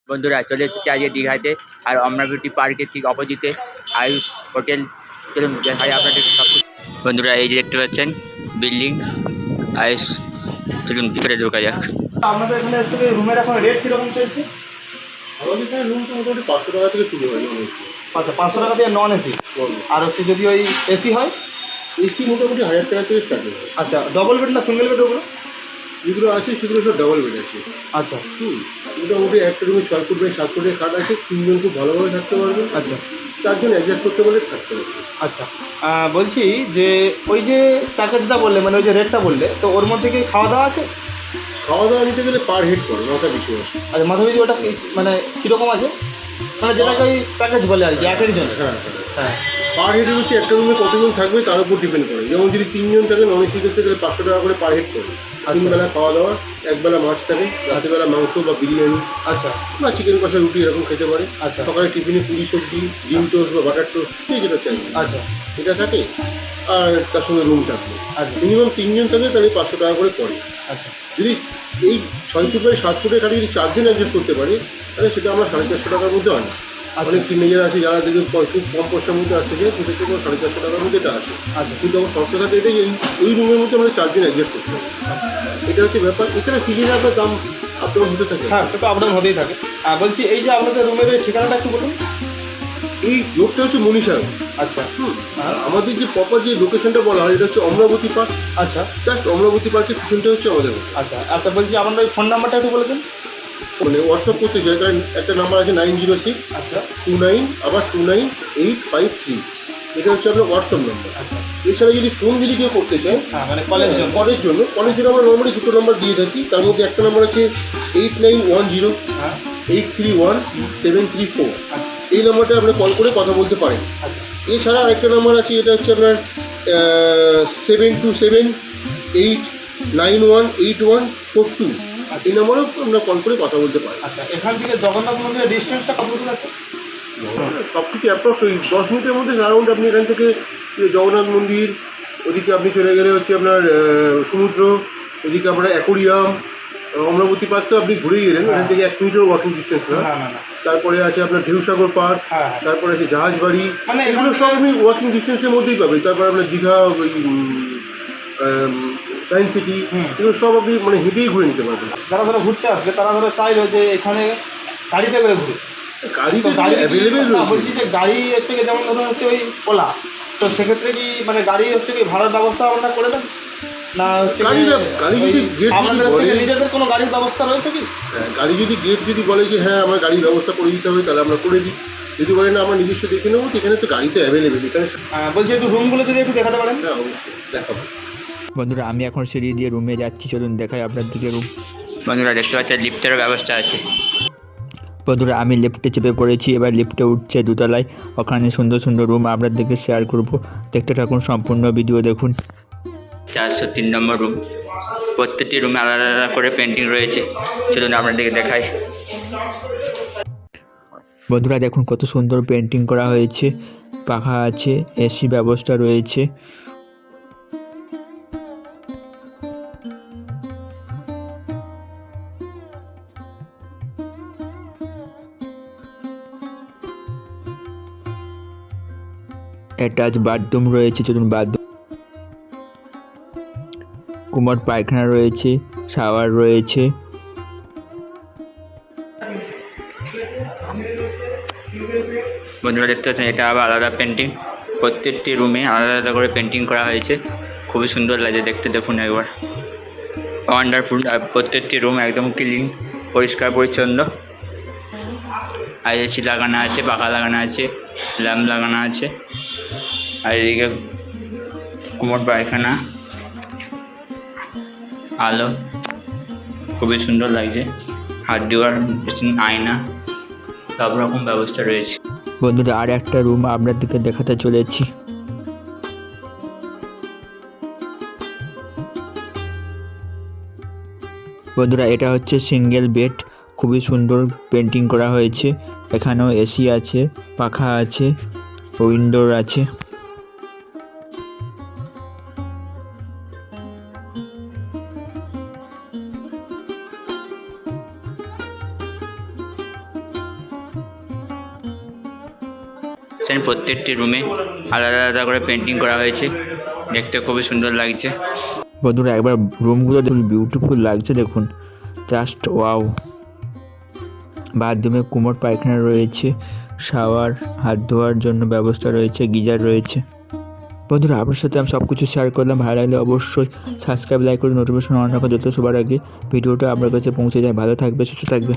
বন্ধুরা চলে এসেছি আজকে দীঘাতে, আর অমরাবতী পার্কের ঠিক অপোজিটে আয়ুষ হোটেল। চলুন দেখাই আপনাদের সব। বন্ধুরা এই যে দেখতে পাচ্ছেন বিল্ডিং আয়ুষ, চলুন ভিতরে ঢোকা যাক। আপনাদের এখানে হচ্ছে রুমের এখন রেট কীরকম চলছে? আমাদের এখানে রুম তো মোটামুটি 500 টাকা থেকে শুরু হয়। আচ্ছা, 500 টাকা দিয়ে নন এসি। আর হচ্ছে যদি ওই এসি হয়, এসি মোটামুটি 1000 টাকা থেকে স্টার্টিং হয়। আচ্ছা, ডবল বেড না সিঙ্গেল বেড ওগুলো? যেগুলো আছে সেগুলো সব ডাবল বেড আছে। আচ্ছা মোটামুটি একটা রুমে 6 ফুট বাই 7 ফুটের খাট আছে, 3 জন খুব ভালোভাবে থাকতে পারবে। আচ্ছা 4 জন অ্যাডজাস্ট করতে পারলে থাকতে পারবে। আচ্ছা, বলছি যে ওই যে প্যাকেজটা বললে, মানে ওই যে রেটটা বললে, তো ওর মধ্যে কি খাওয়া দাওয়া আছে? খাওয়া দাওয়া নিতে গেলে পার হেড পড়ে মাথা পিছু আসে। আচ্ছা, মাথা পিছু ওটা মানে কীরকম আছে? মানে যেটাকে ওই প্যাকেজ বলে আর কি, একের জন্য। হ্যাঁ হ্যাঁ, পার হেড হচ্ছে একটা রুমে কতজন থাকবে তার উপর ডিপেন্ড করে। যেমন যদি 3 জন থাকে নন এসি করতে গেলে 500 টাকা করে পার হেড পড়ে। 3 বেলা খাওয়া দাওয়া, একবেলা মাছ থাকে, রাত্রেবেলা মাংস বা বিরিয়ানি, আচ্ছা বা চিকেন কষা, রুটি এরকম খেতে পারে। আচ্ছা সকালে টিফিনে পুরি সবজি, ডিম টোস্ট বা বাটার টোস্ট, যেটা চাই আচ্ছা এটা থাকে। আর তার সঙ্গে রুম থাকবে। আচ্ছা মিনিমাম 3 জন থাকলে তাহলে 500 টাকা করে পড়ে। আচ্ছা যদি এই 6 ফুট বাই 7 ফুটের খাটে যদি 4 জন অ্যাডজাস্ট করতে পারে তাহলে সেটা আমরা 450 টাকার মধ্যে আনি। অনেক টিনেজার আছে যারা দেখে খুব কম পয়সার মধ্যে আসতে যায়, সেটা থেকে 450 টাকার মধ্যে এটা আসে। আচ্ছা কিন্তু আমার শর্ত থাকে এটাই, ওই রুমের মধ্যে আমরা 4 জন অ্যাডজাস্ট করতে পারি। এটা হচ্ছে ব্যাপার। এছাড়া সিজনে আপনার দাম আপনার হতে থাকে। হ্যাঁ, সেটা আপডাউন হতেই থাকে। বলছি এই যে আপনাদের রুমের ঠিকানাটা একটু বলুন। এই লোকটা হচ্ছে মনীষা। আচ্ছা আমাদের যে প্রপার যে লোকেশনটা বলা হয় এটা হচ্ছে অমরাবতী পার্ক। আচ্ছা জাস্ট অমরাবতী পার্কের পিছনটা হচ্ছে আমাদের হোটেল। আচ্ছা আচ্ছা, বলছি আপনার ওই ফোন নাম্বারটা একটু বলে দিন। মানে হোয়াটসঅ্যাপ করতে চাই কারণ একটা নাম্বার আছে 906 আচ্ছা 29 আবার 29853। এটা হচ্ছে আপনার হোয়াটসঅ্যাপ নাম্বার। আচ্ছা, এছাড়া যদি ফোন যদি কেউ করতে চায়, হ্যাঁ মানে কলের জন্য। কলের জন্য আমরা নর্মালি দুটো নাম্বার দিয়ে থাকি। তার মধ্যে একটা নাম্বার আছে 8910 হ্যাঁ 831 734। আচ্ছা এই নাম্বারটা আপনি কল করে কথা বলতে পারেন। আচ্ছা এছাড়া আরেকটা নাম্বার আছে, এটা হচ্ছে আপনার 72789184142। এই নাম্বারেও আমরা কল করে কথা বলতে পারি। আচ্ছা, এখান থেকে জগন্নাথ মন্দিরের ডিস্টেন্সটা কত দূর আছে? সব কিছু অ্যাপ্রক্স ওই 10 মিনিটের মধ্যে অ্যারাউন্ড। আপনি এখান থেকে জগন্নাথ মন্দির, ওদিকে আপনি চলে গেলে হচ্ছে আপনার সমুদ্র, ওদিকে আপনার অ্যাকোরিয়াম, অমরাবতী পার্ক তো আপনি ঘুরেই গেলেন। এখান থেকে 1 মিনিটের ওয়াকিং ডিস্টেন্স না। তারপরে আছে আপনার ঢেউসাগর পার্ক, হ্যাঁ তারপরে আছে জাহাজবাড়ি, মানে এগুলো সব আপনি ওয়াকিং ডিস্টেন্সের মধ্যেই পাবেন। তারপর আপনার দীঘা, ওই সায়েন্স সিটি, এগুলো সব আপনি মানে হেঁটেই ঘুরে নিতে পারবেন। যারা ধরো ঘুরতে আসবে তারা ধরো চাইলো যে এখানে গাড়িতে করে ঘুরে, গাড়ি তো গাড়ি অ্যাভেলেবেল না, রয়েছে। বলছি যে গাড়ি হচ্ছে কি, যেমন ধরুন হচ্ছে ওই ওলা, তো সেক্ষেত্রে কি মানে গাড়ি হচ্ছে কি ভাড়ার ব্যবস্থা আপনারা করে দেন না? হচ্ছে গাড়ি যদি গেট আপনাদের যদি হচ্ছে বলে, নিজেদের কোনো গাড়ির ব্যবস্থা রয়েছে কি? গাড়ি যদি গেট যদি বলে যে হ্যাঁ আমার গাড়ির ব্যবস্থা করে দিতে হবে, তাহলে আমরা করে দিই। যদি বলে না আমরা নিজস্ব দেখে নেবো, তো এখানে তো গাড়িতে অ্যাভেলেবেল এখানে। বলছি একটু রুমগুলো যদি একটু দেখাতে পারেন। হ্যাঁ অবশ্যই দেখাবো। বন্ধুরা আমি এখন সিঁড়ি দিয়ে রুমে যাচ্ছি, চলুন দেখাই আপনার দিকে রুম। বন্ধুরা দেখতে পাচ্ছেন লিফটেরও ব্যবস্থা আছে। বন্ধুরা আমি লিফটে চেপে পড়েছি, এবার লিফটে উঠছে দোতলায়। ওখানে সুন্দর সুন্দর রুম আপনার দিকে শেয়ার করব, দেখতে থাকুন, সম্পূর্ণ ভিডিও দেখুন। 403 নম্বর রুম। প্রত্যেকটি রুমে আলাদা আলাদা করে পেন্টিং রয়েছে, চলুন আপনাদেরকে দেখাই। বন্ধুরা দেখুন কত সুন্দর পেন্টিং করা হয়েছে, পাখা আছে, এসি ব্যবস্থা রয়েছে। অ্যাটাচ বাথরুম রয়েছে, চলুন বাথরুম। কুমোর পায়খানা রয়েছে, শাওয়ার রয়েছে। বন্ধুরা দেখতে পাচ্ছেন এটা আবার আলাদা পেন্টিং, প্রত্যেকটি রুমে আলাদা আলাদা করে পেন্টিং করা হয়েছে, খুবই সুন্দর লাগে দেখতে, দেখুন একবার, ওয়ান্ডারফুল। আর প্রত্যেকটি রুম একদম ক্লিন, পরিষ্কার পরিচ্ছন্ন। আর এসি লাগানো আছে, পাখা লাগানো আছে, ল্যাম্প লাগানো আছে। আর এদিকে কুমোর পায়খানা, আলো, খুবই সুন্দর লাগছে। হাত দেওয়ার আয়না, সব রকম ব্যবস্থা রয়েছে। বন্ধুরা আর একটা রুম আপনাদেরকে দেখাতে চলেছি। বন্ধুরা এটা হচ্ছে সিঙ্গেল বেড, খুবই সুন্দর পেন্টিং করা হয়েছে। এখানেও এসি আছে, পাখা আছে, উইন্ডোর আছে। পাচ্ছেন প্রত্যেকটি রুমে আলাদা আলাদা করে পেন্টিং করা হয়েছে, দেখতে খুবই সুন্দর লাগছে। বন্ধুরা একবার রুমগুলো দেখুন, বিউটিফুল লাগছে দেখুন, জাস্ট ওয়াও। বাথরুমে কুমোড পায়খানা রয়েছে, শাওয়ার, হাত ধোয়ার জন্য ব্যবস্থা রয়েছে, গিজার রয়েছে। বন্ধুরা আপনার সাথে আমি সব কিছু শেয়ার করলাম, ভালো লাগলে অবশ্যই সাবস্ক্রাইব, লাইক করে নোটিফিকেশন অন রাখা, যত সবার আগে ভিডিওটা আপনার কাছে পৌঁছে যায়। ভালো থাকবে, সুস্থ থাকবে।